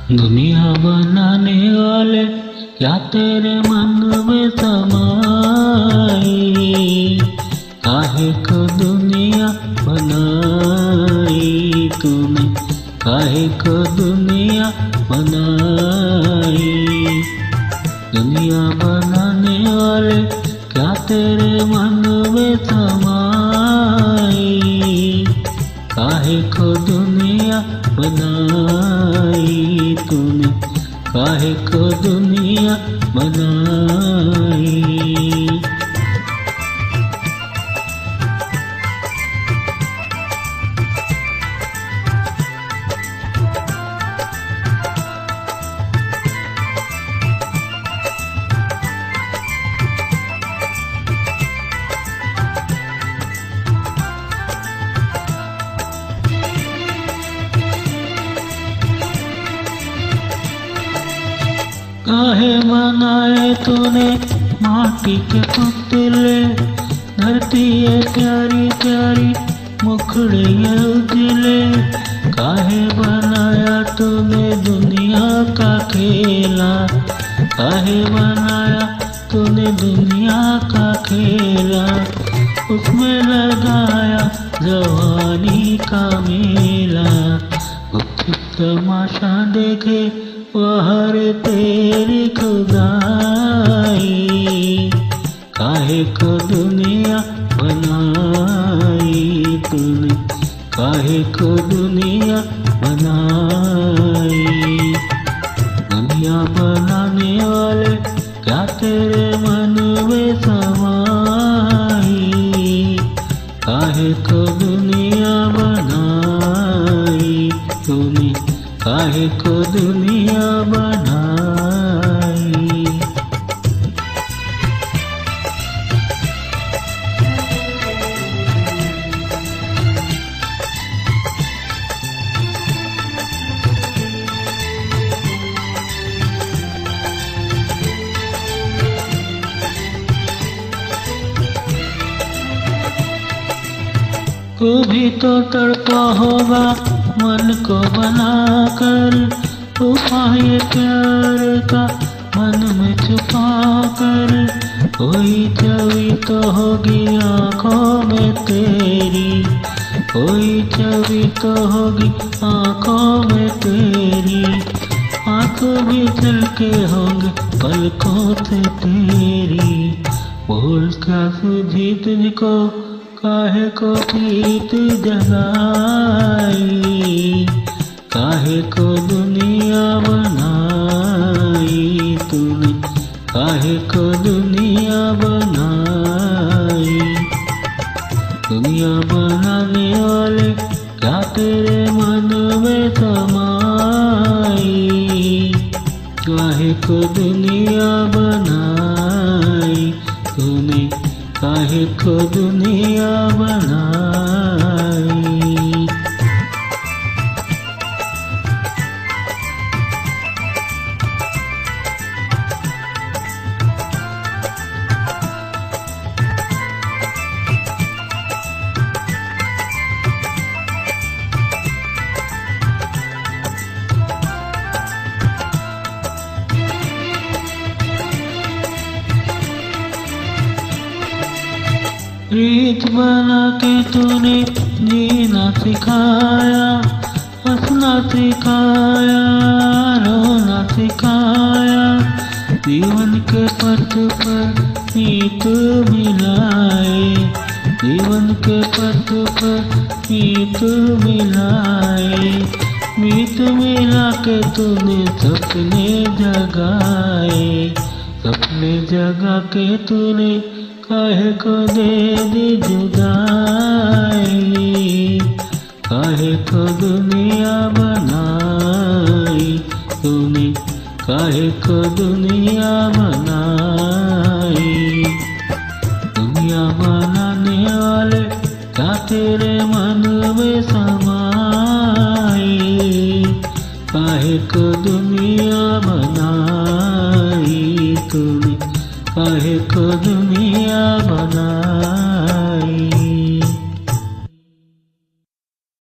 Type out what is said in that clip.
दुनिया बनाने वाले क्या तेरे मन में समाई, काहे को दुनिया बनाई तूने, काहे को दुनिया बनाई। दुनिया बनाने वाले क्या तेरे मन में समाई, काहे को दुनिया बनाई तूने, काहे को दुनिया बनाई। काहे बनाए तूने माटी के पुतले, धरती है प्यारी प्यारी मुखड़े ये उजले। काहे बनाया तूने दुनिया का खेला, काहे बनाया तूने दुनिया का खेला। उसमें लगाया जवानी का मेला, गुपचुप तमाशा देखे वहर तेरी खुदाई। काहे को दुनिया बनाई तूने, काहे को दुनिया बनाई। दुनिया बनाने वाले क्या तेरे मन में समाई, काहे को दुनिया बनाई तूने, काहे को दुनिया बनाई। तू भी तो तड़पा होगा मन को बनाकर, तूफान प्यार का मन में छुपा कर। कोई छवि तो होगी आँखों में तेरी, कोई छवि तो होगी आँखों में तेरी। आँख भी झलके होंगे पलकों से तेरी। बोल क्या सूझी तुझको, काहे को प्रीत जगाई, काहे को दुनिया बनाई तूने, काहे को दुनिया बनाई। दुनिया बनाने वाले क्या तेरे मन में समाई, काहे को दुनिया बनाई तूने, काहे को दुनिया बनाई। रीत बना के तूने जीना सिखाया, हंसना सिखाया, रोना सिखाया। जीवन के पथ पर मीत मिलाए, जीवन के पथ पर मीत मिलाए। मीत मिला के तूने सपने जगाए, सपने जगा के तूने काहे को दे दी जुदाई। काहे को दुनिया बनाई तूने, काहे को दुनिया बनाई। दुनिया बनाने वाले क्या तेरे मन में समाई, काहे को दुनिया बनाई तूने, काहे को दुनिया बनाई।